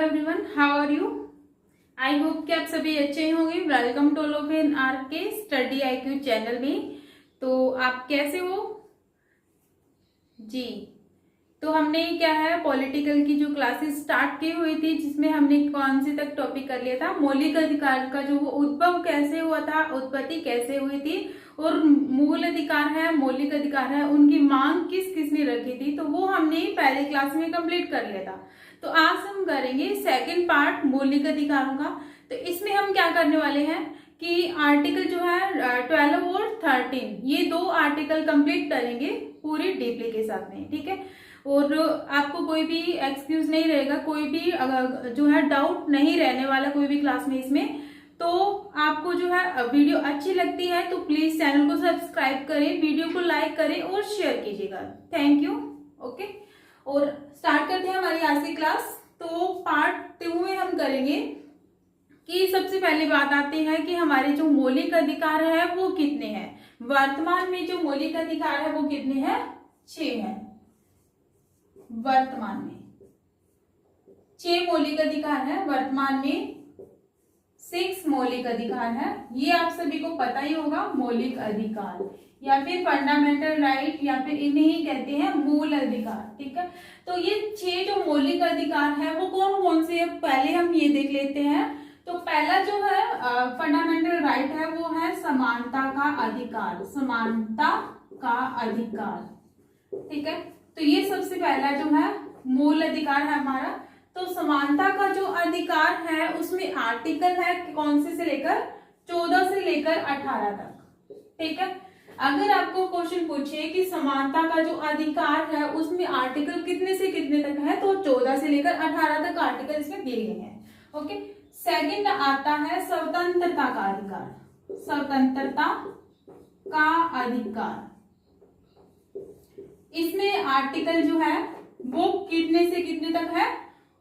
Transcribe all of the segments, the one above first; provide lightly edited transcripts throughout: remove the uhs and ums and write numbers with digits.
Everyone, how are you. I hope कि आप सभी अच्छे होंगे। वेलकम टू लोफेन आर के स्टडी IQ चैनल में। तो आप कैसे हो जी। तो हमने क्या है, पॉलिटिकल की जो क्लासेस स्टार्ट की हुई थी, जिसमें हमने कौन से तक टॉपिक कर लिया था, मौलिक अधिकार का जो उद्भव कैसे हुआ था, उत्पत्ति कैसे हुई थी, और मूल अधिकार है, मौलिक अधिकार है, उनकी मांग किस किस ने रखी थी, तो वो हमने पहले क्लास में कंप्लीट कर लिया था। तो आज हम करेंगे सेकंड पार्ट मौलिक अधिकारों का। तो इसमें हम क्या करने वाले हैं कि आर्टिकल जो है 12 और 13, ये दो आर्टिकल कंप्लीट करेंगे पूरी डीपली के साथ में, ठीक है। और आपको कोई भी एक्सक्यूज नहीं रहेगा, कोई भी जो है डाउट नहीं रहने वाला कोई भी क्लास में इसमें। तो आपको जो है वीडियो अच्छी लगती है तो प्लीज चैनल को सब्सक्राइब करें, वीडियो को लाइक करें और शेयर कीजिएगा। Thank you. ओके, और स्टार्ट करते हैं हमारी आज की क्लास। तो पार्ट 2 में हम करेंगे कि सबसे पहले बात आती है कि हमारे जो मौलिक अधिकार है वो कितने हैं। वर्तमान में जो मौलिक अधिकार है वो कितने हैं? 6 हैं। वर्तमान में 6 मौलिक अधिकार है। वर्तमान में 6 मौलिक अधिकार है। ये आप सभी को पता ही होगा, मौलिक अधिकार या फिर फंडामेंटल राइट या फिर इन्हें ही कहते हैं मूल अधिकार, ठीक है। तो ये 6 जो मौलिक अधिकार है वो कौन कौन से है, पहले हम ये देख लेते हैं। तो पहला जो है फंडामेंटल राइट है वो है समानता का अधिकार, समानता का अधिकार, ठीक है। तो ये सबसे पहला जो है मूल अधिकार है हमारा। तो समानता का जो अधिकार है उसमें आर्टिकल है कौन से लेकर 14 से लेकर 18 तक, ठीक है। अगर आपको क्वेश्चन पूछे कि समानता का जो अधिकार है उसमें आर्टिकल कितने से कितने तक है, तो 14 से लेकर 18 तक आर्टिकल इसमें दिए गए हैं। ओके, सेकंड आता है स्वतंत्रता का अधिकार, स्वतंत्रता का अधिकार। इसमें आर्टिकल जो है वो कितने से कितने तक है?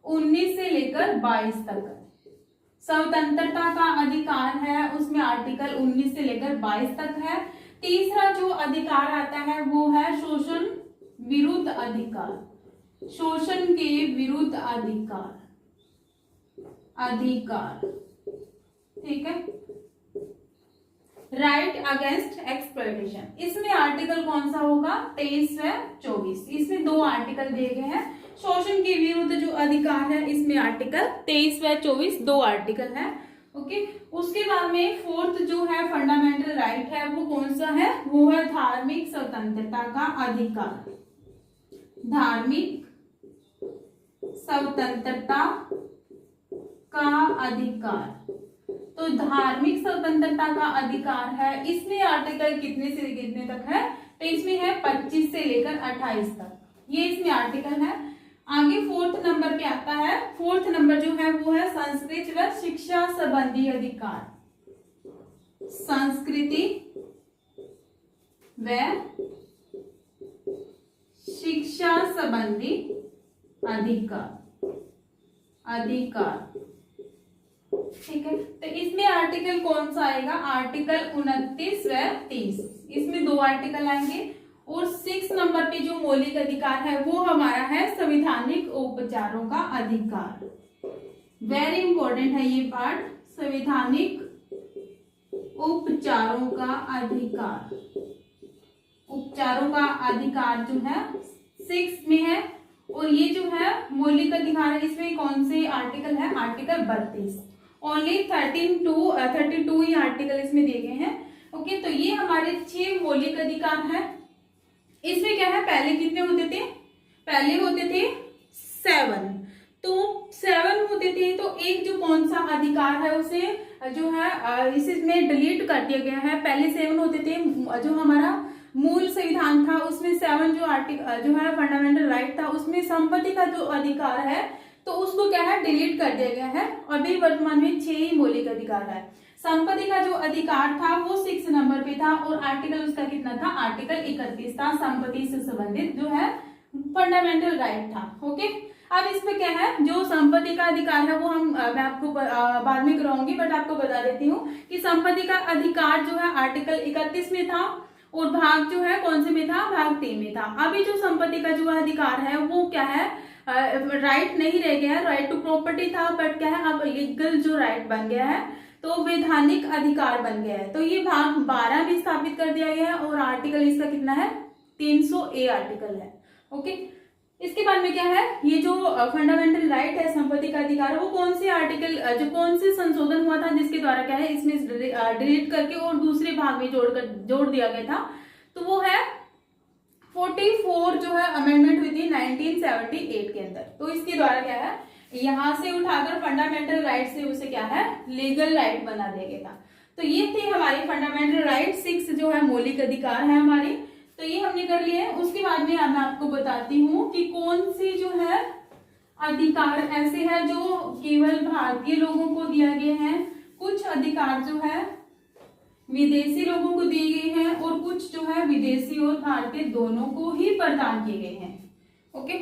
19 से लेकर 22 तक स्वतंत्रता का अधिकार है, उसमें आर्टिकल 19 से लेकर 22 तक है। तीसरा जो अधिकार आता है वो है शोषण विरुद्ध अधिकार, शोषण के विरुद्ध अधिकार, ठीक है। राइट अगेंस्ट एक्सप्लॉयटेशन, इसमें आर्टिकल कौन सा होगा? 23 व 24। इसमें 2 आर्टिकल दिए गए हैं। शोषण के विरुद्ध जो अधिकार है इसमें आर्टिकल 23 व 24 2 आर्टिकल है। ओके, उसके बाद में फोर्थ जो है फंडामेंटल राइट है वो कौन सा है? वो है धार्मिक स्वतंत्रता का अधिकार, धार्मिक स्वतंत्रता का अधिकार। तो धार्मिक स्वतंत्रता का अधिकार है, इसमें आर्टिकल कितने से कितने तक है? तो इसमें है 25 से लेकर 28 तक, ये इसमें आर्टिकल है। आगे फोर्थ नंबर पे आता है, फोर्थ नंबर जो है वो है संस्कृति व शिक्षा संबंधी अधिकार, संस्कृति व शिक्षा संबंधी अधिकार, ठीक है। तो इसमें आर्टिकल कौन सा आएगा? आर्टिकल 29 व 30, इसमें 2 आर्टिकल आएंगे। और 6 नंबर पे जो मौलिक अधिकार है वो हमारा है संवैधानिक उपचारों का अधिकार। वेरी इंपॉर्टेंट है ये पार्ट, संवैधानिक उपचारों का अधिकार। उपचारों का अधिकार जो है 6 में है। और ये जो है मौलिक अधिकार है, इसमें कौन से आर्टिकल है? आर्टिकल 32। ओनली 32 ही आर्टिकल इसमें दिए गए हैं। ओके, तो ये हमारे 6 मौलिक अधिकार है। इसमें क्या है, पहले कितने होते थे? पहले होते थे 7। तो 7 होते थे, तो एक जो कौन सा अधिकार है उसे जो है इसमें डिलीट कर दिया गया है। पहले 7 होते थे, जो हमारा मूल संविधान था उसमें 7 जो आर्टिकल जो है फंडामेंटल राइट था उसमें संपत्ति का जो अधिकार है तो उसको क्या है, डिलीट कर दिया गया है। अभी वर्तमान में 6 ही मौलिक अधिकार है। संपत्ति का जो अधिकार था वो 6 नंबर पे था और आर्टिकल उसका कितना था? आर्टिकल 31 था, संपत्ति से संबंधित जो है फंडामेंटल राइट था। ओके, अब इसमें क्या है, जो संपत्ति का अधिकार है वो मैं आपको बाद में कराऊंगी, बट आपको बता देती हूँ कि संपत्ति का अधिकार जो है आर्टिकल 31 में था और भाग जो है कौन से में था? भाग 3 में था। अभी जो संपत्ति का जो अधिकार है वो क्या है? राइट नहीं रह गया है, राइट टू प्रॉपर्टी था, बट क्या है अब लीगल जो राइट बन गया है, तो वैधानिक अधिकार बन गया है। तो ये भाग 12 भी स्थापित कर दिया गया है और आर्टिकल इसका कितना है 300A आर्टिकल है। ओके, इसके बाद में क्या है, ये जो फंडामेंटल राइट है, संपत्ति का अधिकार है, वो कौन से आर्टिकल जो कौन से संशोधन हुआ था जिसके द्वारा क्या है इसमें डिलीट करके और दूसरे भाग में जोड़ दिया गया था, तो वो है 44 जो है अमेंडमेंट हुई थी 1978 के अंदर। तो इसके द्वारा क्या है यहां से उठाकर फंडामेंटल राइट से उसे क्या है लीगल राइट बना दिया गया था। तो ये थे हमारे फंडामेंटल राइट, 6 जो है मौलिक अधिकार है हमारे, तो ये हमने कर लिए हैं। उसके बाद में मैं आपको बताती हूँ कि कौन सी जो है अधिकार ऐसे है जो केवल भारतीय लोगों को दिया गया है, कुछ अधिकार जो है विदेशी लोगों को दिए गए हैं और कुछ जो है विदेशी और भारतीय दोनों को ही प्रदान किए गए हैं। ओके,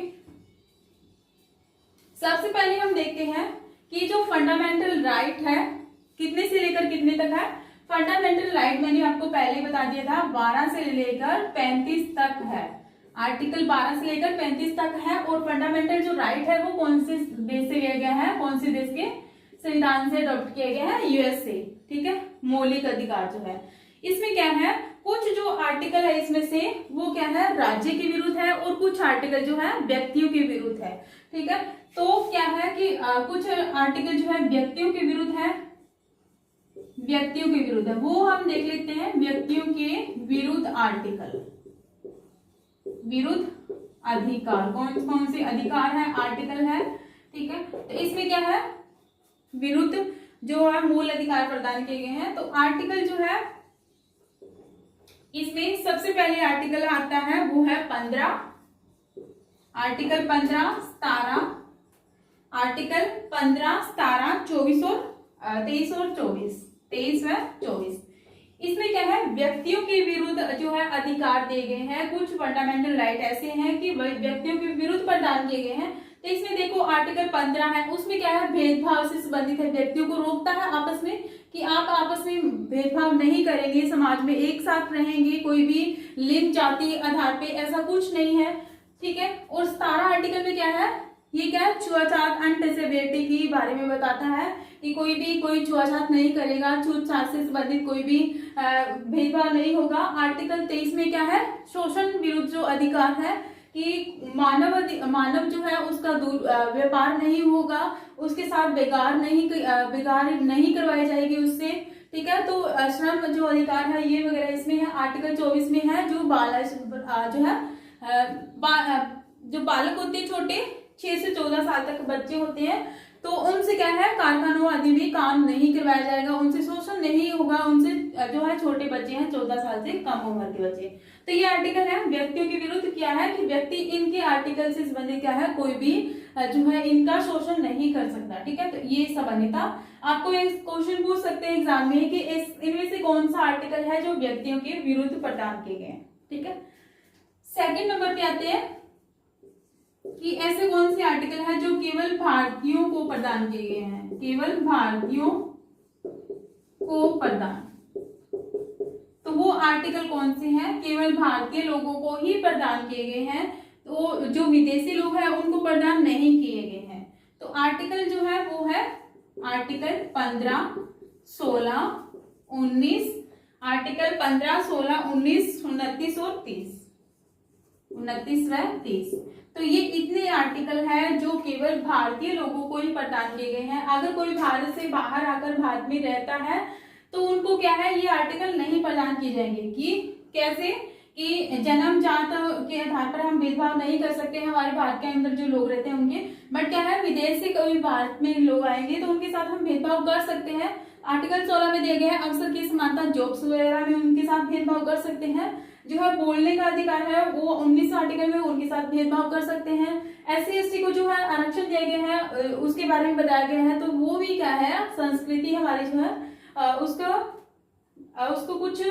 सबसे पहले हम देखते हैं कि जो फंडामेंटल राइट है कितने से लेकर कितने तक है। फंडामेंटल राइट मैंने आपको पहले बता दिया था 12 से लेकर 35 तक है, आर्टिकल 12 से लेकर 35 तक है। और फंडामेंटल जो राइट है वो कौन से देश से लिया गया है, कौन से देश के संविधान से अडॉप्ट किया गया है, यूएस से। ठीक है, मौलिक अधिकार जो है इसमें क्या है, कुछ जो आर्टिकल है इसमें से वो क्या है राज्य के विरुद्ध है और कुछ आर्टिकल जो है व्यक्तियों के विरुद्ध है। ठीक है, तो क्या है कि कुछ आर्टिकल जो है व्यक्तियों के विरुद्ध है, व्यक्तियों के विरुद्ध है, वो हम देख लेते हैं। व्यक्तियों के विरुद्ध आर्टिकल, विरुद्ध अधिकार, कौन कौन से अधिकार है, आर्टिकल है। ठीक है, तो इसमें क्या है विरुद्ध जो है मूल अधिकार प्रदान किए गए हैं। तो आर्टिकल जो है इसमें सबसे पहले आर्टिकल आता है वो है 15, आर्टिकल 15, 17, आर्टिकल 15, 17, 24 और 23 और 24, 23 व 24। इसमें क्या है व्यक्तियों के विरुद्ध जो है अधिकार दिए गए हैं। कुछ फंडामेंटल राइट ऐसे हैं कि व्यक्तियों के विरुद्ध प्रदान किए गए हैं। तो इसमें देखो आर्टिकल 15 है, उसमें क्या है भेदभाव से संबंधित है, व्यक्तियों को रोकता है आपस में कि आप आपस में भेदभाव नहीं करेंगे, समाज में एक साथ रहेंगे, कोई भी लिंग जाति आधार पे ऐसा कुछ नहीं है। ठीक है, और 17 आर्टिकल में क्या है, ये क्या है छुआछात अनटचेबिलिटी के बारे में बताता है कि कोई छुआछात नहीं करेगा, छूतछात से संबंधित कोई भी भेदभाव नहीं होगा। आर्टिकल 23 में क्या है शोषण विरुद्ध जो अधिकार है कि मानव जो है उसका व्यापार नहीं होगा, उसके साथ बेगार नहीं करवाई जाएगी उससे। ठीक है, तो श्रम जो अधिकार है ये वगैरह इसमें है। आर्टिकल 24 में है जो जो बालक होते हैं छोटे 6 से 14 साल तक बच्चे होते हैं, तो उनसे क्या है कारखानों आदि में काम नहीं करवाया जाएगा, उनसे शोषण नहीं होगा, उनसे जो है छोटे बच्चे हैं 14 साल से कम उम्र के बच्चे। तो ये आर्टिकल है व्यक्तियों के विरुद्ध क्या है कि व्यक्ति इनके आर्टिकल से संबंधित क्या है कोई भी जो है इनका शोषण नहीं कर सकता। ठीक है, तो ये सब अन्यथा आपको एक क्वेश्चन पूछ सकते हैं एग्जाम में कि इनमें से कौन सा आर्टिकल है जो व्यक्तियों के विरुद्ध प्रदान किए गए। ठीक है, सेकंड नंबर पे आते हैं कि ऐसे कौन से आर्टिकल है जो केवल भारतीयों को प्रदान किए गए हैं, केवल भारतीयों को प्रदान। तो वो आर्टिकल कौन से हैं, केवल भारतीय लोगों को ही प्रदान किए गए हैं, तो जो विदेशी लोग हैं उनको प्रदान नहीं किए गए हैं। तो आर्टिकल जो है वो है आर्टिकल 15, 16, 19, आर्टिकल 15, 16, 19, 29 और 30, 29 व 30। तो ये इतने आर्टिकल है जो केवल भारतीय लोगों को ही प्रदान किए गए हैं। अगर कोई भारत से बाहर आकर भारत में रहता है तो उनको क्या है ये आर्टिकल नहीं प्रदान किए जाएंगे। कि कैसे कि जन्म जात के आधार पर हम भेदभाव नहीं कर सकते हैं हमारे भारत के अंदर जो लोग रहते हैं उनके, बट क्या है विदेश से कोई भारत में लोग आएंगे तो उनके साथ हम भेदभाव कर सकते हैं। आर्टिकल 16 में दिया गया है अवसर की समानता, जॉब्स वगैरह में उनके साथ भेदभाव कर सकते हैं। जो है बोलने का अधिकार है वो 19 आर्टिकल में उनके साथ भेदभाव कर सकते हैं। SC/ST को जो है आरक्षण दिया गया है उसके बारे में बताया गया है। तो वो भी क्या है संस्कृति हमारी जो है उसको कुछ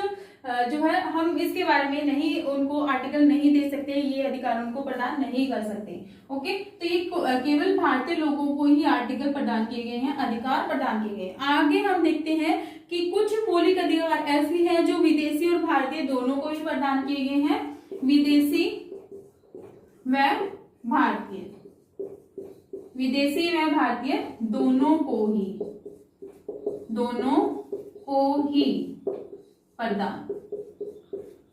जो है हम इसके बारे में नहीं उनको आर्टिकल नहीं दे सकते, ये अधिकार उनको प्रदान नहीं कर सकते। ओके, तो ये केवल भारतीय लोगों को ही आर्टिकल प्रदान किए गए हैं, अधिकार प्रदान किए गए। आगे हम देखते हैं कि कुछ मौलिक अधिकार ऐसी हैं जो विदेशी और भारतीय दोनों को ही प्रदान किए गए हैं, विदेशी व भारतीय। विदेशी व भारतीय दोनों को ही प्रदान।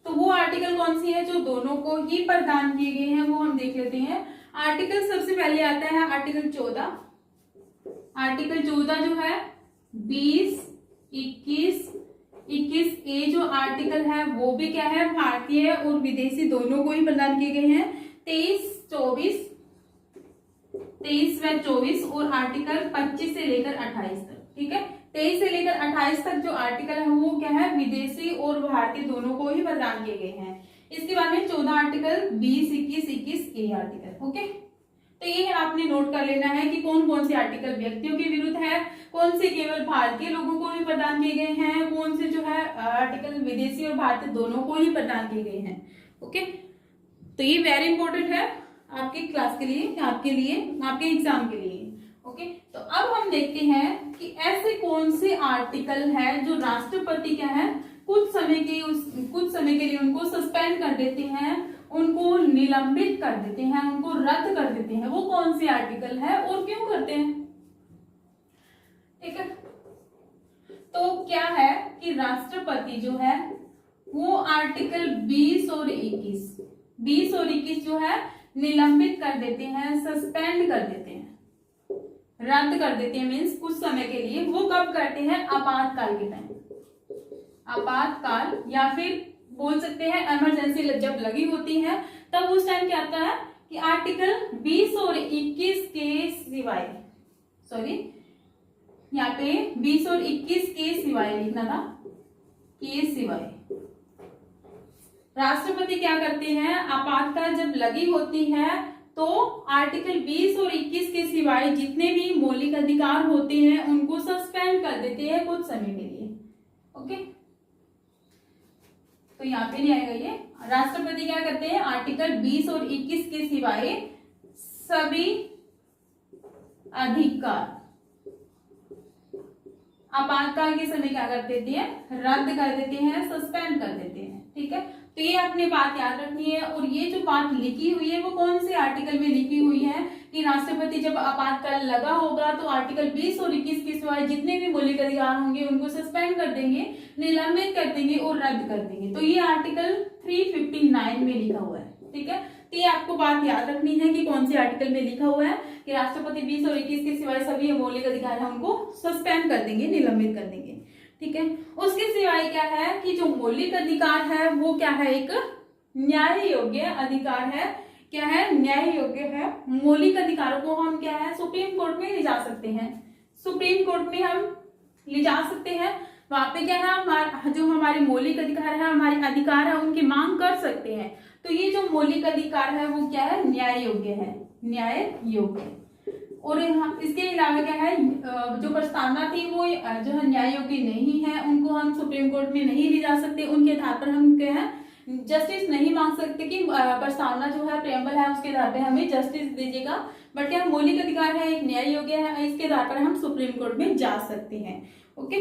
तो वो आर्टिकल कौन सी है जो दोनों को ही प्रदान किए गए हैं, वो हम देख लेते हैं। आर्टिकल सबसे पहले आता है आर्टिकल 14। आर्टिकल 14 जो है 20, 21 ए जो आर्टिकल है वो भी क्या है, भारतीय और विदेशी दोनों को ही प्रदान किए गए हैं। 23 व 24 और आर्टिकल 25 से लेकर 28 तक, ठीक है। 23 से लेकर 28 तक जो आर्टिकल है वो क्या है, विदेशी और भारतीय दोनों को ही प्रदान किए गए हैं। इसके बाद में 14 आर्टिकल 20, 21 ए आर्टिकल, ओके। तो ये आपने नोट कर लेना है कि कौन कौन से आर्टिकल व्यक्तियों के विरुद्ध है, कौन से केवल भारतीय लोगों को ही प्रदान किए गए हैं, कौन से जो है आर्टिकल विदेशी और भारतीय दोनों को ही प्रदान किए गए हैं, ओके। तो ये वेरी इंपॉर्टेंट है आपकी क्लास के लिए, आपके एग्जाम के लिए, ओके। तो अब हम देखते हैं कि ऐसे कौन से आर्टिकल है जो राष्ट्रपति क्या है कुछ समय के लिए उनको सस्पेंड कर देते हैं, उनको निलंबित कर देते हैं, उनको रद्द कर देते हैं। वो कौन से आर्टिकल है और क्यों करते हैं, ठीक है। तो क्या है कि राष्ट्रपति जो है वो आर्टिकल 20 और 21 जो है निलंबित कर देते हैं, सस्पेंड कर देते हैं, रद्द कर देते हैं, मीन्स कुछ समय के लिए। वो कब करते हैं, आपातकाल के टाइम, आपातकाल या फिर बोल सकते हैं इमरजेंसी जब लगी होती है तब उस टाइम क्या आता है कि आर्टिकल 20 और 21 के सिवाय, सॉरी यहाँ पे 20 और 21 के सिवाय लिखना था, के सिवाय राष्ट्रपति क्या करते हैं, आपातकाल जब लगी होती है तो आर्टिकल 20 और 21 के सिवाय जितने भी मौलिक अधिकार होते हैं उनको सस्पेंड कर देते हैं कुछ समय के लिए, ओके। तो यहाँ पे नहीं आएगा ये। राष्ट्रपति क्या करते हैं, आर्टिकल 20 और 21 के सिवाय सभी अधिकार आपातकाल के समय क्या कर देते हैं, रद्द कर देते हैं, सस्पेंड कर देते हैं, ठीक है। तो ये आपने बात याद रखनी है। और ये जो बात लिखी हुई है वो कौन से आर्टिकल में लिखी हुई है कि राष्ट्रपति जब आपातकाल लगा होगा तो आर्टिकल 20 और 21 के सिवाय जितने भी मौलिक अधिकार होंगे उनको सस्पेंड कर देंगे, निलंबित कर देंगे और रद्द कर देंगे। तो ये आर्टिकल 359 में लिखा हुआ है, ठीक है। तो ये आपको बात याद रखनी है कि कौन से आर्टिकल में लिखा हुआ है कि राष्ट्रपति 20 और 21 के सिवाय सभी मौलिक अधिकार है उनको सस्पेंड कर देंगे, निलंबित कर देंगे, ठीक है। उसके सिवाय क्या है कि जो मौलिक अधिकार है वो क्या है, एक न्याय योग्य अधिकार है, क्या है, न्याय योग्य है। मौलिक अधिकारों को हम क्या है सुप्रीम कोर्ट में ले जा सकते हैं, सुप्रीम कोर्ट में हम ले जा सकते हैं। वहां पे क्या है, जो हमारे मौलिक अधिकार है, हमारे अधिकार है, उनकी मांग कर सकते हैं। तो ये जो मौलिक अधिकार है वो क्या है, न्याय योग्य है, न्याय योग्य। और इसके अलावा क्या है, जो प्रस्तावना थी वो जो है न्याय योग्य नहीं है, उनको हम सुप्रीम कोर्ट में नहीं ले जा सकते। उनके आधार पर हम क्या है जस्टिस नहीं मांग सकते कि प्रस्तावना जो है प्रेम्बल है उसके आधार पर हमें जस्टिस दीजिएगा। बट क्या मौलिक अधिकार है, एक न्याय योग्य है, इसके आधार पर हम सुप्रीम कोर्ट में जा सकते हैं, ओके।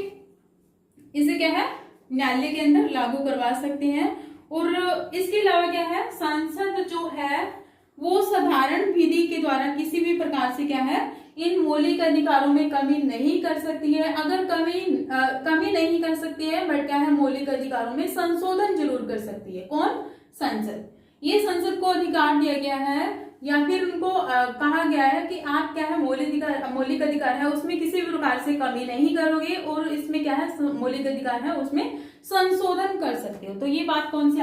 इसे क्या है न्यायालय के अंदर लागू करवा सकते हैं। और इसके अलावा क्या है, संसद जो है वो साधारण विधि के द्वारा किसी भी प्रकार से क्या है इन मौलिक अधिकारों में कमी नहीं कर सकती है। अगर कमी नहीं कर सकती है बट क्या है मौलिक अधिकारों में संशोधन जरूर कर सकती है। कौन, संसद। ये संसद को अधिकार दिया गया है या फिर उनको कहा गया है कि आप क्या है मौलिक अधिकार है उसमें किसी भी प्रकार से कमी नहीं करोगे और इसमें क्या है मौलिक अधिकार है उसमें संशोधन कर सकते हो। तो ये बात कौन सी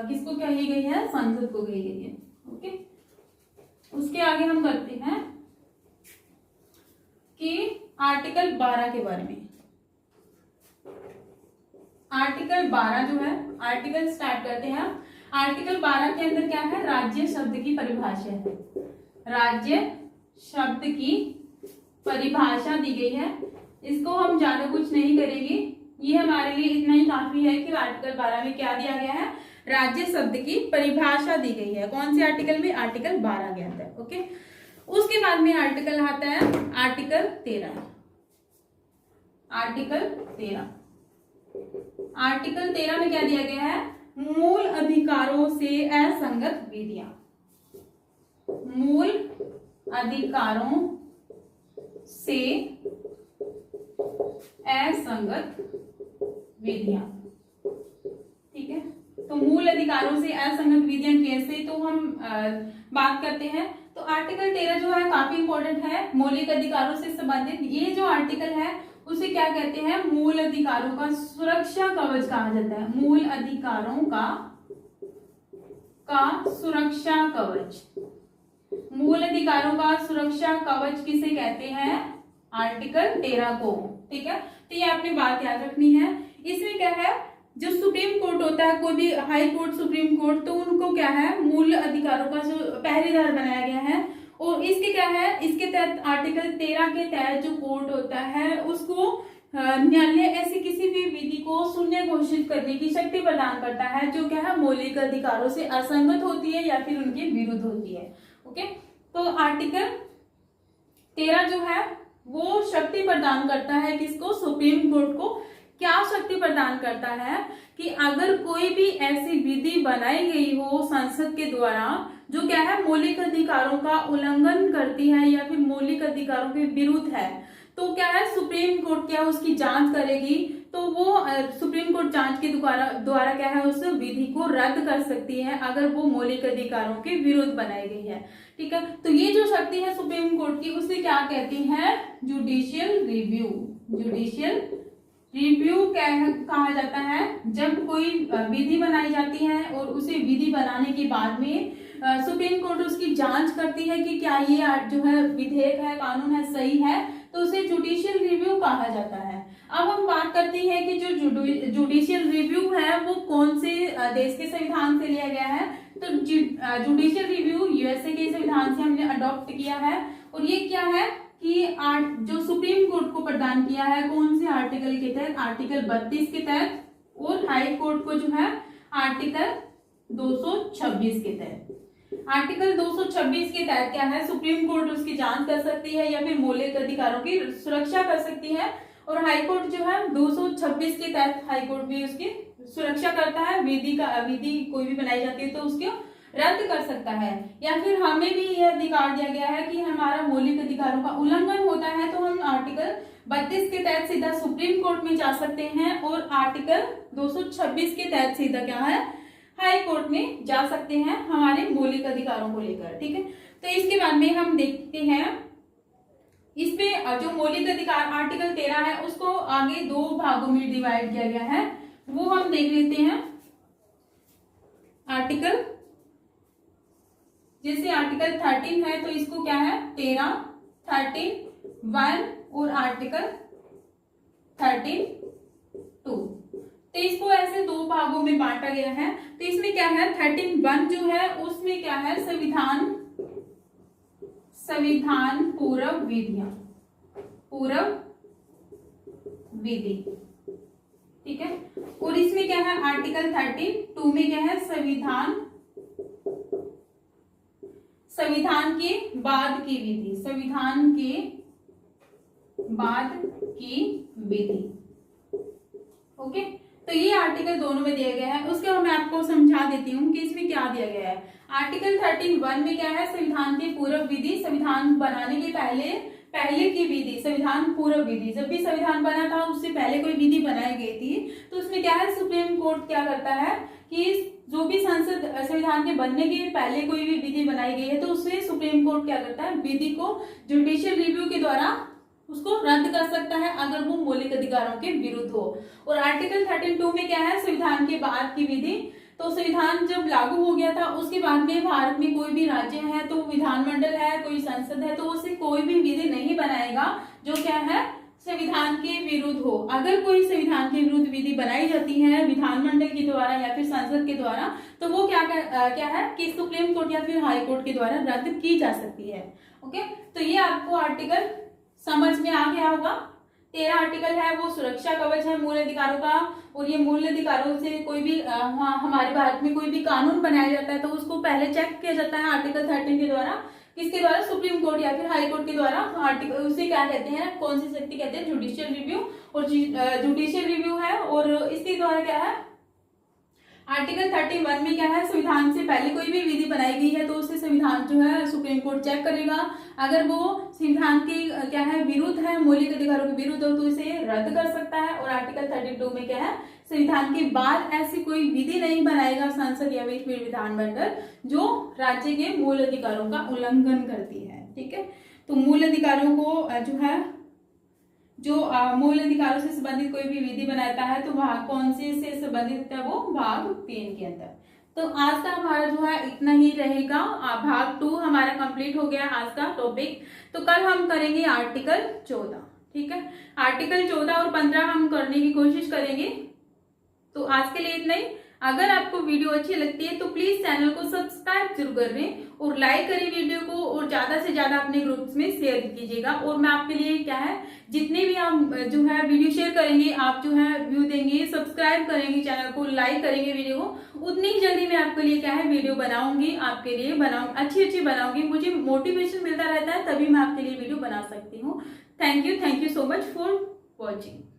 किसको कही गई है, संसद को कही गई है, ओके। उसके आगे हम करते हैं कि आर्टिकल 12 के बारे में। आर्टिकल 12 जो है, आर्टिकल स्टार्ट करते हैं। आर्टिकल 12 के अंदर क्या है, राज्य शब्द की परिभाषा है, राज्य शब्द की परिभाषा दी गई है। इसको हम ज्यादा कुछ नहीं करेंगे, ये हमारे लिए इतना ही काफी है कि आर्टिकल 12 में क्या दिया गया है, राज्य शब्द की परिभाषा दी गई है। कौन से आर्टिकल में, आर्टिकल 12 के अंदर, ओके। उसके बाद में आर्टिकल आता है आर्टिकल 13। आर्टिकल 13, आर्टिकल 13 में क्या दिया गया है, मूल अधिकारों से असंगत विधियां, मूल अधिकारों से असंगत विधियां। ठीक है, तो मूल अधिकारों से असंगत विधियां कैसे, तो हम बात करते हैं। तो आर्टिकल 13 जो है काफी इंपॉर्टेंट है, मौलिक अधिकारों से संबंधित। ये जो आर्टिकल है उसे क्या कहते हैं, मूल अधिकारों का सुरक्षा कवच कहा जाता है। मूल अधिकारों का सुरक्षा कवच। मूल अधिकारों का सुरक्षा कवच किसे कहते हैं, आर्टिकल 13 को। ठीक है, तो ये आपने बात याद रखनी है। इसमें क्या है, जो सुप्रीम कोर्ट होता है, कोई भी हाई कोर्ट, सुप्रीम कोर्ट, तो उनको क्या है, मूल अधिकारों का जो पहरेदार बनाया गया है। और इसके क्या है, इसके तहत आर्टिकल 13 के तहत जो कोर्ट होता है उसको न्यायालय ऐसी किसी भी विधि को शून्य घोषित करने की शक्ति प्रदान करता है जो क्या है, मौलिक अधिकारों से असंगत होती है या फिर उनके विरुद्ध होती है। ओके, तो आर्टिकल 13 जो है वो शक्ति प्रदान करता है किसको, सुप्रीम कोर्ट को। क्या शक्ति प्रदान करता है कि अगर कोई भी ऐसी विधि बनाई गई हो संसद के द्वारा जो क्या है, मौलिक अधिकारों का उल्लंघन करती है या फिर मौलिक अधिकारों के विरुद्ध है, तो क्या है, सुप्रीम कोर्ट क्या उसकी जांच करेगी। तो वो सुप्रीम कोर्ट जांच के द्वारा क्या है, उस विधि को रद्द कर सकती है अगर वो मौलिक अधिकारों के विरुद्ध बनाई गई है। ठीक है, तो ये जो शक्ति है सुप्रीम कोर्ट की, उसे क्या कहती है, जुडिशियल रिव्यू। जुडिशियल रिव्यू कहा जाता है जब कोई विधि बनाई जाती है और उसे विधि बनाने के बाद में सुप्रीम कोर्ट उसकी जांच करती है कि क्या ये जो है विधेयक है, कानून है, सही है, तो उसे जुडिशियल रिव्यू कहा जाता है। अब हम बात करते हैं कि जो जुडिशियल रिव्यू है वो कौन से देश के संविधान से लिया गया है। तो जुडिशियल रिव्यू यूएसए के संविधान से हमने अडॉप्ट किया है। और ये क्या है कि जो सुप्रीम कोर्ट को प्रदान किया है, कौन से आर्टिकल के तहत, आर्टिकल 32 के तहत, और हाई कोर्ट को जो है आर्टिकल 226 के तहत। आर्टिकल 226 के तहत क्या है, सुप्रीम कोर्ट उसकी जांच कर सकती है या फिर मौलिक अधिकारों की सुरक्षा कर सकती है। और हाई कोर्ट जो है 226 के तहत हाई कोर्ट भी उसकी सुरक्षा करता है। विधि कोई भी बनाई जाती है तो उसको रद्द कर सकता है। या फिर हमें भी यह अधिकार दिया गया है कि हमारा मौलिक अधिकारों का उल्लंघन होता है तो हम आर्टिकल 32 के तहत सीधा सुप्रीम कोर्ट में जा सकते हैं और आर्टिकल 226 के तहत सीधा क्या है, हाई कोर्ट में जा सकते हैं हमारे मौलिक अधिकारों को लेकर। ठीक है, तो इसके बाद में हम देखते हैं इसमें जो मौलिक अधिकार आर्टिकल 13 है उसको आगे दो भागों में डिवाइड किया गया है, वो हम देख लेते हैं। आर्टिकल जैसे आर्टिकल 13 है तो इसको क्या है 13, 13, 1 और आर्टिकल 13, 2। तो इसको ऐसे दो भागों में बांटा गया है। तो इसमें क्या है 13(1) जो है उसमें क्या है संविधान पूर्व विधियां, पूर्व विधि। ठीक है, और इसमें क्या है आर्टिकल 13(2) में क्या है संविधान के बाद की विधि, संविधान के बाद की विधि। ओके, तो ये आर्टिकल दोनों में दिया गया है। उसके बाद मैं आपको समझा देती हूँ कि इसमें क्या दिया गया है। आर्टिकल 13(1) में क्या है संविधान की पूर्व विधि, संविधान बनाने के पहले की विधि, संविधान पूर्व विधि। जब भी संविधान बना था उससे पहले कोई विधि बनाई गई थी तो उसमें क्या है सुप्रीम कोर्ट क्या करता है कि जो भी संविधान के बनने के पहले कोई भी विधि बनाई गई है तो उससे सुप्रीम कोर्ट क्या करता है, विधि को जुडिशियल रिव्यू के द्वारा उसको रद्द कर सकता है अगर वो मौलिक अधिकारों के विरुद्ध हो। और आर्टिकल 13(2) में क्या है संविधान के बाद की विधि। तो संविधान जब लागू हो गया था उसके बाद में भारत में कोई भी राज्य है तो विधानमंडल है, कोई संसद है, तो उसे कोई भी विधि नहीं बनाएगा जो क्या है संविधान के विरुद्ध हो। अगर कोई संविधान के विरुद्ध विधि बनाई जाती है विधानमंडल के द्वारा या फिर संसद के द्वारा तो वो क्या है कि सुप्रीम कोर्ट या फिर हाई कोर्ट के द्वारा रद्द की जा सकती है। ओके, तो ये आपको आर्टिकल समझ में आ गया होगा। 13 आर्टिकल है वो सुरक्षा कवच है मूल अधिकारों का। और ये मूल अधिकारों से कोई भी हमारे भारत में कोई भी कानून बनाया जाता है तो उसको पहले चेक किया जाता है आर्टिकल 13 के द्वारा, किसके द्वारा, सुप्रीम कोर्ट या फिर हाई कोर्ट के द्वारा। आर्टिकल उसे क्या कहते हैं, कौन सी शक्ति कहते हैं, जुडिशियल रिव्यू। और जुडिशियल रिव्यू है और इसके द्वारा क्या है आर्टिकल 31 में क्या है, संविधान से पहले कोई भी विधि बनाई गई है तो उसे संविधान जो है सुप्रीम कोर्ट चेक करेगा। अगर वो संविधान के क्या है विरुद्ध है, मौलिक अधिकारों के विरुद्ध हो, तो इसे रद्द कर सकता है। और आर्टिकल 32 में क्या है, संविधान के बाद ऐसी कोई विधि नहीं बनाएगा संसद या फिर विधानमंडल जो राज्य के मूल अधिकारों का उल्लंघन करती है। ठीक है, तो मूल अधिकारों को जो है, जो मूल अधिकारों से संबंधित कोई भी विधि बनाता है तो भाग कौन से संबंधित है, वो भाग 3 के अंदर। तो आज का हमारा जो है इतना ही रहेगा। भाग 2 हमारा कंप्लीट हो गया आज का टॉपिक। तो कल हम करेंगे आर्टिकल 14। ठीक है, आर्टिकल 14 और 15 हम करने की कोशिश करेंगे। तो आज के लिए इतना ही। अगर आपको वीडियो अच्छी लगती है तो प्लीज चैनल को सब्सक्राइब जरूर करें और लाइक करें वीडियो को, और ज्यादा से ज्यादा अपने ग्रुप्स में शेयर कीजिएगा। और मैं आपके लिए क्या है, जितने भी हम जो है वीडियो शेयर करेंगे, आप जो है व्यू देंगे, सब्सक्राइब करेंगे चैनल को, लाइक करेंगे वीडियो को, उतनी ही जल्दी मैं आपके लिए क्या है वीडियो बनाऊंगी, आपके लिए अच्छी बनाऊंगी। मुझे मोटिवेशन मिलता रहता है, तभी मैं आपके लिए वीडियो बना सकती हूँ। Thank you so much for watching.